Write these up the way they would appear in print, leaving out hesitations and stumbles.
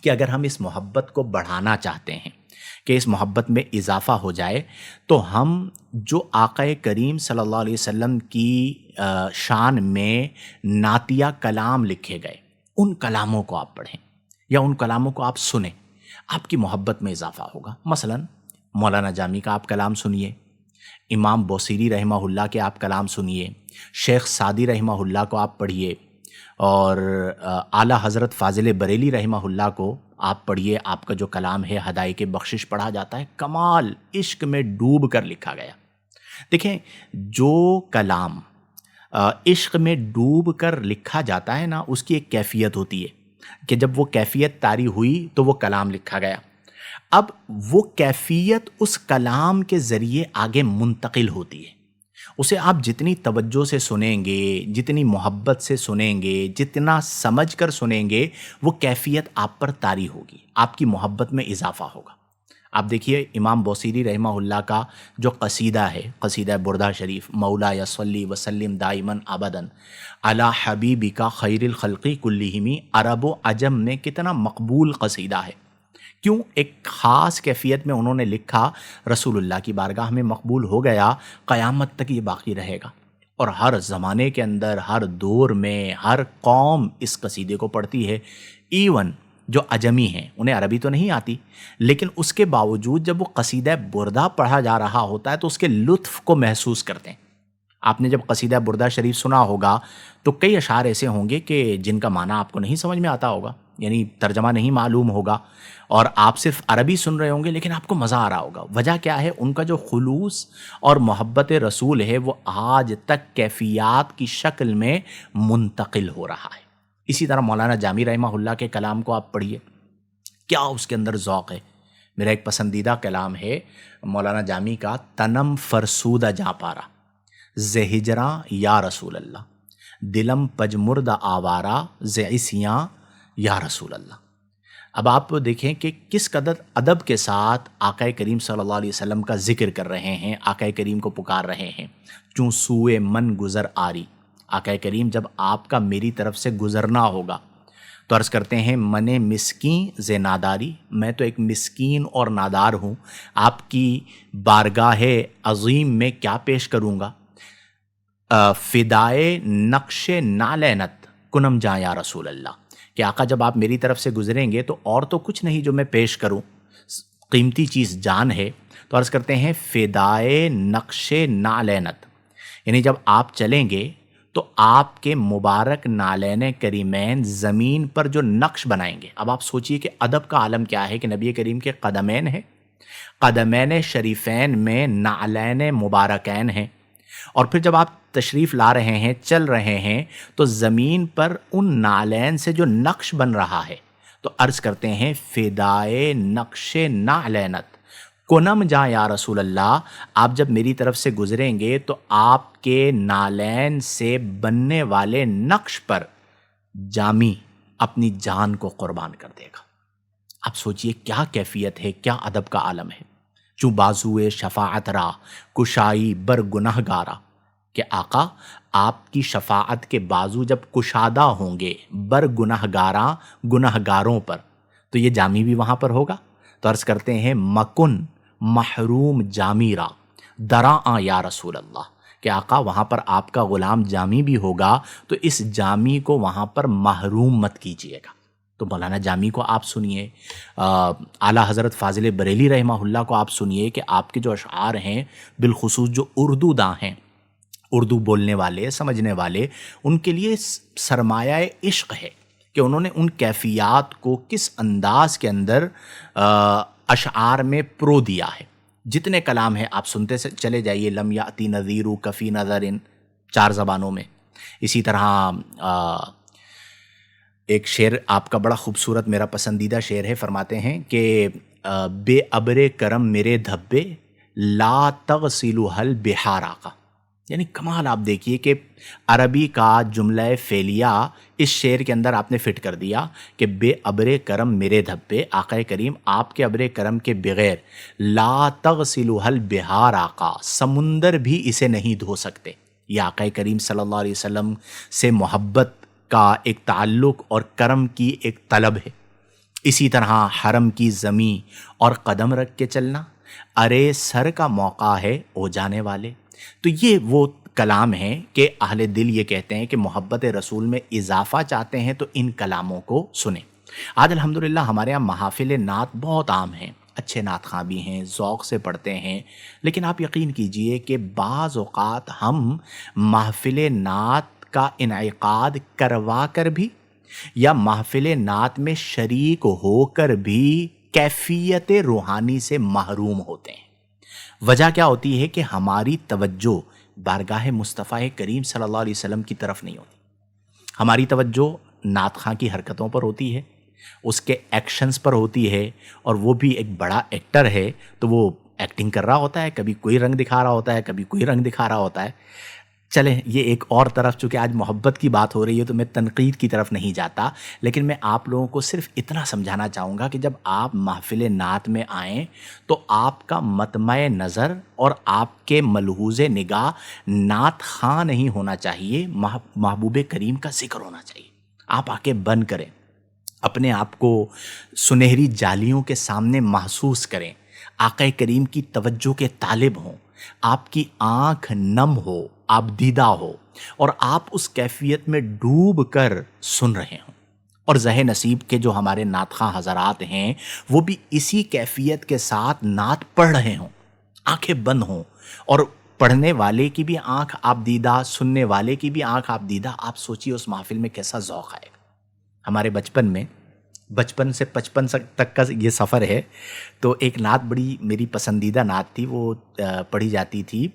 کہ اگر ہم اس محبت کو بڑھانا چاہتے ہیں کہ اس محبت میں اضافہ ہو جائے تو ہم جو آقا کریم صلی اللہ علیہ وسلم کی شان میں نعتیہ کلام لکھے گئے ان کلاموں کو آپ پڑھیں یا ان کلاموں کو آپ سنیں، آپ کی محبت میں اضافہ ہوگا۔ مثلا مولانا جامی کا آپ کلام سنیے، امام بوصیری رحمہ اللہ کے آپ کلام سنیے، شیخ سعدی رحمہ اللہ کو آپ پڑھیے، اور اعلیٰ حضرت فاضل بریلی رحمہ اللہ کو آپ پڑھیے۔ آپ کا جو کلام ہے ہدایق بخشش پڑھا جاتا ہے، کمال عشق میں ڈوب کر لکھا گیا۔ دیکھیں، جو کلام عشق میں ڈوب کر لکھا جاتا ہے نا، اس کی ایک کیفیت ہوتی ہے کہ جب وہ کیفیت طاری ہوئی تو وہ کلام لکھا گیا۔ اب وہ کیفیت اس کلام کے ذریعے آگے منتقل ہوتی ہے۔ اسے آپ جتنی توجہ سے سنیں گے، جتنی محبت سے سنیں گے، جتنا سمجھ کر سنیں گے، وہ کیفیت آپ پر طاری ہوگی، آپ کی محبت میں اضافہ ہوگا۔ آپ دیکھیے امام بوصیری رحمہ اللہ کا جو قصیدہ ہے، قصیدہ بردہ شریف، مولا یصلی وسلم دائما ابدا علی حبیبک خیر الخلق کلہم، عرب و عجم میں کتنا مقبول قصیدہ ہے۔ کیوں؟ ایک خاص کیفیت میں انہوں نے لکھا، رسول اللہ کی بارگاہ میں مقبول ہو گیا، قیامت تک یہ باقی رہے گا، اور ہر زمانے کے اندر، ہر دور میں، ہر قوم اس قصیدے کو پڑھتی ہے۔ ایون جو عجمی ہیں، انہیں عربی تو نہیں آتی، لیکن اس کے باوجود جب وہ قصیدہ بردہ پڑھا جا رہا ہوتا ہے تو اس کے لطف کو محسوس کرتے ہیں۔ آپ نے جب قصیدہ بردہ شریف سنا ہوگا تو کئی اشعار ایسے ہوں گے کہ جن کا معنی آپ کو نہیں سمجھ میں آتا ہوگا، یعنی ترجمہ نہیں معلوم ہوگا، اور آپ صرف عربی سن رہے ہوں گے لیکن آپ کو مزہ آ رہا ہوگا۔ وجہ کیا ہے؟ ان کا جو خلوص اور محبت رسول ہے وہ آج تک کیفیات کی شکل میں منتقل ہو رہا ہے۔ اسی طرح مولانا جامی رحمہ اللہ کے کلام کو آپ پڑھیے، کیا اس کے اندر ذوق ہے۔ میرا ایک پسندیدہ کلام ہے مولانا جامی کا، تنم فرسودہ جا پارا ز ہجراں یا رسول اللہ، دلم پجمرد آوارہ ز عصیاں یا رسول اللہ۔ اب آپ دیکھیں کہ کس قدر ادب کے ساتھ آقا کریم صلی اللہ علیہ وسلم کا ذکر کر رہے ہیں، آقا کریم کو پکار رہے ہیں۔ چوں سوئے من گزر آری، آقا کریم جب آپ کا میری طرف سے گزرنا ہوگا تو عرض کرتے ہیں، من مسکین ز ناداری، میں تو ایک مسکین اور نادار ہوں، آپ کی بارگاہ عظیم میں کیا پیش کروں گا۔ فدائے نقش نالینت کنم جاں یا رسول اللہ، کہ آقا جب آپ میری طرف سے گزریں گے تو اور تو کچھ نہیں جو میں پیش کروں، قیمتی چیز جان ہے۔ تو عرض کرتے ہیں فدائے نقش نالینت، یعنی جب آپ چلیں گے تو آپ کے مبارک نالین کریمین زمین پر جو نقش بنائیں گے۔ اب آپ سوچئے کہ ادب کا عالم کیا ہے کہ نبی کریم کے قدمین ہیں، قدمین شریفین میں نعلین مبارکین ہیں، اور پھر جب آپ تشریف لا رہے ہیں، چل رہے ہیں، تو زمین پر ان نعلین سے جو نقش بن رہا ہے، تو عرض کرتے ہیں فدائے نقش نعلینت کنم جاں یا رسول اللہ، آپ جب میری طرف سے گزریں گے تو آپ کے نالین سے بننے والے نقش پر جامی اپنی جان کو قربان کر دے گا۔ آپ سوچئے کیا کیفیت ہے، کیا ادب کا عالم ہے۔ چوں بازوئے شفاعت را کشائی بر گناہ گارا، کہ آقا آپ کی شفاعت کے بازو جب کشادہ ہوں گے بر گناہ گاراں، گناہ گاروں پر، تو یہ جامی بھی وہاں پر ہوگا۔ تو عرض کرتے ہیں مکن محروم جامی را دراں یا رسول اللہ، کہ آقا وہاں پر آپ کا غلام جامی بھی ہوگا تو اس جامی کو وہاں پر محروم مت کیجیے گا۔ تو مولانا جامی کو آپ سنیے، اعلیٰ حضرت فاضل بریلی رحمہ اللہ کو آپ سنیے کہ آپ کے جو اشعار ہیں، بالخصوص جو اردو داں ہیں، اردو بولنے والے، سمجھنے والے، ان کے لیے سرمایہ عشق ہے کہ انہوں نے ان کیفیات کو کس انداز کے اندر اشعار میں پرو دیا ہے۔ جتنے کلام ہیں آپ سنتے سے چلے جائیے، لم یاتی نذیر کفی نظر، 4 زبانوں میں۔ اسی طرح ایک شعر آپ کا بڑا خوبصورت، میرا پسندیدہ شعر ہے، فرماتے ہیں کہ بے ابر کرم میرے دھبے لا تغسلها البحار، آقا، یعنی کمال آپ دیکھیے کہ عربی کا جملہ فعلیہ اس شعر کے اندر آپ نے فٹ کر دیا کہ بے ابر کرم میرے دھبے، آقا کریم آپ کے ابر کرم کے بغیر لا تغسلها البحار، آقا سمندر بھی اسے نہیں دھو سکتے۔ یہ آقا کریم صلی اللہ علیہ وسلم سے محبت کا ایک تعلق اور کرم کی ایک طلب ہے۔ اسی طرح حرم کی زمیں اور قدم رکھ کے چلنا، ارے سر کا موقع ہے او جانے والے۔ تو یہ وہ کلام ہیں کہ اہل دل یہ کہتے ہیں کہ محبت رسول میں اضافہ چاہتے ہیں تو ان کلاموں کو سنیں۔ آج الحمدللہ ہمارے یہاں محافل نعت بہت عام ہیں، اچھے نعت خواں بھی ہیں، ذوق سے پڑھتے ہیں، لیکن آپ یقین کیجئے کہ بعض اوقات ہم محفل نعت کا انعقاد کروا کر بھی یا محفل نعت میں شریک ہو کر بھی کیفیت روحانی سے محروم ہوتے ہیں۔ وجہ کیا ہوتی ہے کہ ہماری توجہ بارگاہ مصطفیٰ کریم صلی اللہ علیہ وسلم کی طرف نہیں ہوتی، ہماری توجہ نعت خواں کی حرکتوں پر ہوتی ہے، اس کے ایکشنز پر ہوتی ہے، اور وہ بھی ایک بڑا ایکٹر ہے تو وہ ایکٹنگ کر رہا ہوتا ہے، کبھی کوئی رنگ دکھا رہا ہوتا ہے، کبھی کوئی رنگ دکھا رہا ہوتا ہے۔ چلیں یہ ایک اور طرف، چونکہ آج محبت کی بات ہو رہی ہے تو میں تنقید کی طرف نہیں جاتا، لیکن میں آپ لوگوں کو صرف اتنا سمجھانا چاہوں گا کہ جب آپ محفل نعت میں آئیں تو آپ کا مطمع نظر اور آپ کے ملحوظ نگاہ نعت خواں نہیں ہونا چاہیے، محبوب کریم کا ذکر ہونا چاہیے۔ آپ آنکھیں بند کریں، اپنے آپ کو سنہری جالیوں کے سامنے محسوس کریں، آقا کریم کی توجہ کے طالب ہوں، آپ کی آنکھ نم ہو، آپ دیدہ ہو، اور آپ اس کیفیت میں ڈوب کر سن رہے ہوں، اور زہ نصیب کے جو ہمارے نعت خواں حضرات ہیں وہ بھی اسی کیفیت کے ساتھ نعت پڑھ رہے ہوں، آنکھیں بند ہوں، اور پڑھنے والے کی بھی آنکھ آپ دیدہ، سننے والے کی بھی آنکھ آپ دیدہ۔ آپ سوچیے اس محفل میں کیسا ذوق آئے گا۔ ہمارے بچپن سے 55 تک کا یہ سفر ہے، تو ایک نعت بڑی میری پسندیدہ نعت تھی، وہ پڑھی جاتی تھی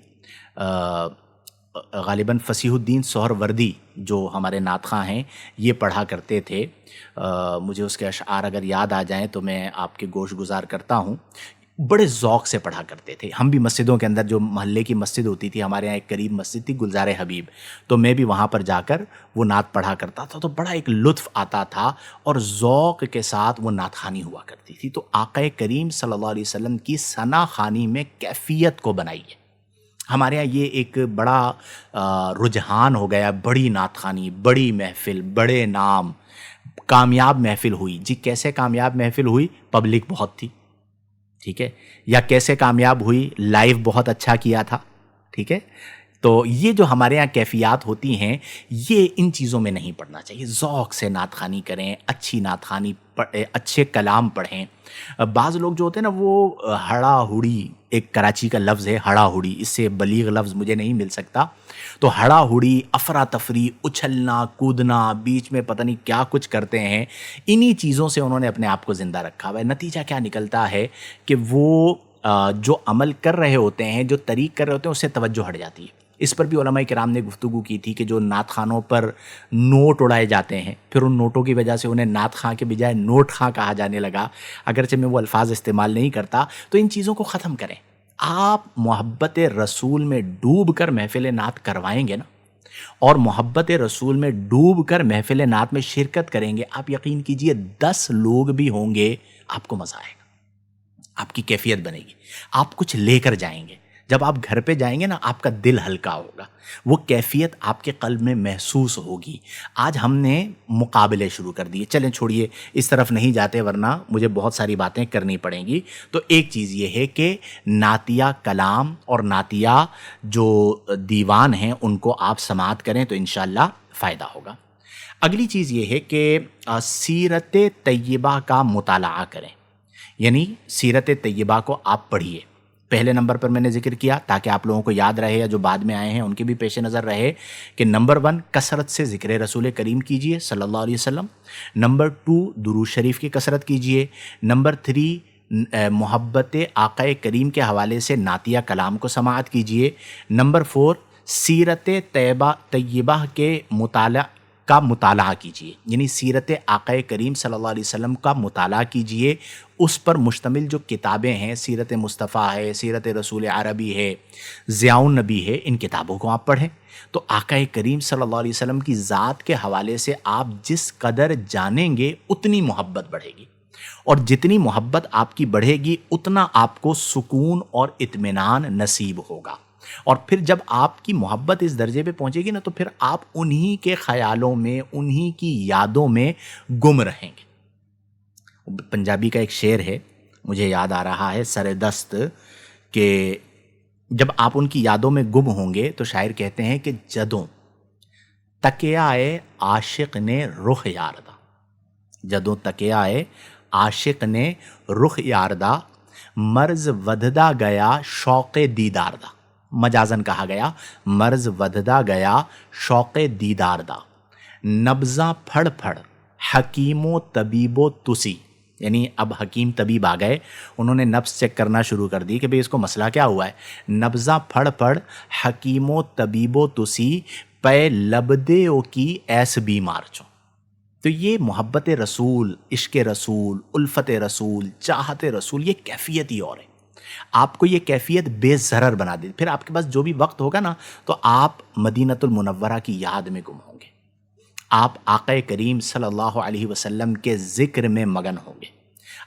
غالباً فصیح الدین سہروردی جو ہمارے نعت خواں ہیں یہ پڑھا کرتے تھے۔ مجھے اس کے اشعار اگر یاد آ جائیں تو میں آپ کے گوش گزار کرتا ہوں۔ بڑے ذوق سے پڑھا کرتے تھے، ہم بھی مسجدوں کے اندر، جو محلے کی مسجد ہوتی تھی، ہمارے یہاں ایک قریب مسجد تھی گلزار حبیب، تو میں بھی وہاں پر جا کر وہ نعت پڑھا کرتا تھا، تو بڑا ایک لطف آتا تھا اور ذوق کے ساتھ وہ نعت خوانی ہوا کرتی تھی۔ تو آقا کریم صلی اللہ علیہ وسلم کی ثنا خوانی میں کیفیت کو بنائیے۔ ہمارے یہاں یہ ایک بڑا رجحان ہو گیا، بڑی نعت خوانی، بڑی محفل، بڑے نام، کامیاب محفل ہوئی۔ جی کیسے کامیاب محفل ہوئی؟ پبلک بہت تھی، ٹھیک ہے، یا کیسے کامیاب ہوئی؟ لائیو بہت اچھا کیا تھا، ٹھیک ہے۔ تو یہ جو ہمارے یہاں کیفیات ہوتی ہیں یہ ان چیزوں میں نہیں پڑھنا چاہیے۔ ذوق سے نعت خوانی کریں، اچھی نعت خوانی اچھے کلام پڑھیں۔ بعض لوگ جو ہوتے ہیں نا وہ ہڑا ہڑی، ایک کراچی کا لفظ ہے ہڑا ہڑی، اس سے بلیغ لفظ مجھے نہیں مل سکتا، تو ہڑا ہڑی، افراتفری، اچھلنا کودنا، بیچ میں پتہ نہیں کیا کچھ کرتے ہیں، انہی چیزوں سے انہوں نے اپنے آپ کو زندہ رکھا ہوا ہے۔ نتیجہ کیا نکلتا ہے کہ وہ جو عمل کر رہے ہوتے ہیں، جو طریق کر رہے ہوتے ہیں، اس سے توجہ ہٹ جاتی ہے۔ اس پر بھی علماء کرام نے گفتگو کی تھی کہ جو نعت خوانوں پر نوٹ اڑائے جاتے ہیں، پھر ان نوٹوں کی وجہ سے انہیں نعت خواں کے بجائے نوٹ خواں کہا جانے لگا، اگرچہ میں وہ الفاظ استعمال نہیں کرتا، تو ان چیزوں کو ختم کریں۔ آپ محبت رسول میں ڈوب کر محفل نعت کروائیں گے نا، اور محبت رسول میں ڈوب کر محفل نعت میں شرکت کریں گے، آپ یقین کیجئے 10 لوگ بھی ہوں گے، آپ کو مزہ آئے گا، آپ کی کیفیت بنے گی، آپ کچھ لے کر جائیں گے۔ جب آپ گھر پہ جائیں گے نا آپ کا دل ہلکا ہوگا، وہ کیفیت آپ کے قلب میں محسوس ہوگی۔ آج ہم نے مقابلے شروع کر دیے، چلیں چھوڑیے اس طرف نہیں جاتے ورنہ مجھے بہت ساری باتیں کرنی پڑیں گی۔ تو ایک چیز یہ ہے کہ نعتیہ کلام اور نعتیہ جو دیوان ہیں ان کو آپ سماعت کریں تو انشاءاللہ فائدہ ہوگا۔ اگلی چیز یہ ہے کہ سیرت طیبہ کا مطالعہ کریں، یعنی سیرت طیبہ کو آپ پڑھیے۔ پہلے نمبر پر میں نے ذکر کیا تاکہ آپ لوگوں کو یاد رہے یا جو بعد میں آئے ہیں ان کے بھی پیش نظر رہے کہ نمبر 1 کثرت سے ذکر رسول کریم کیجئے صلی اللہ علیہ وسلم، نمبر 2 درود شریف کی کثرت کیجئے، نمبر 3 محبت آقا کریم کے حوالے سے نعتیہ کلام کو سماعت کیجئے، نمبر 4 سیرت طیبہ کے مطالعہ کیجئے، یعنی سیرت آقا کریم صلی اللہ علیہ وسلم کا مطالعہ کیجئے۔ اس پر مشتمل جو کتابیں ہیں، سیرت مصطفیٰ ہے، سیرت رسول عربی ہے، ضیاء النبی ہے، ان کتابوں کو آپ پڑھیں تو آقا کریم صلی اللہ علیہ وسلم کی ذات کے حوالے سے آپ جس قدر جانیں گے اتنی محبت بڑھے گی، اور جتنی محبت آپ کی بڑھے گی اتنا آپ کو سکون اور اطمینان نصیب ہوگا، اور پھر جب آپ کی محبت اس درجے پہ پہنچے گی نا تو پھر آپ انہی کے خیالوں میں، انہی کی یادوں میں گم رہیں گے، پنجابی کا ایک شعر ہے مجھے یاد آ رہا ہے سر دست، کہ جب آپ ان کی یادوں میں گم ہوں گے تو شاعر کہتے ہیں کہ جدوں تکیائے عاشق نے رخ یاردا، جدوں تکیائے عاشق نے رخ یاردا، مرز وددا گیا شوق دیدار دا، مجازن کہا گیا مرز وددا گیا شوق دیدار دا، نبزاں پھڑ پھڑ حکیم و طبیب و تسی، یعنی اب حکیم طبیب آ گئے، انہوں نے نبض چیک کرنا شروع کر دی کہ بھئی اس کو مسئلہ کیا ہوا ہے، نبزاں پھڑ پھڑ حکیم و طبیب و تسی، پے لبدے او کی ایس بیمار چوں۔ تو یہ محبت رسول، عشق رسول، الفت رسول، چاہت رسول، یہ کیفیت ہی اور ہے۔ آپ کو یہ کیفیت بے ضرر بنا دے، پھر آپ کے پاس جو بھی وقت ہوگا نا تو آپ مدینۃ المنورہ کی یاد میں گم ہوں گے، آپ آقا کریم صلی اللہ علیہ وسلم کے ذکر میں مگن ہوں گے،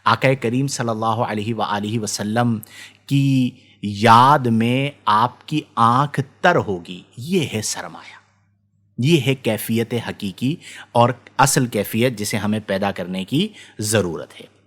آقا کریم صلی اللہ علیہ وآلہ وسلم کی یاد میں آپ کی آنکھ تر ہوگی۔ یہ ہے سرمایہ، یہ ہے کیفیت حقیقی اور اصل کیفیت جسے ہمیں پیدا کرنے کی ضرورت ہے۔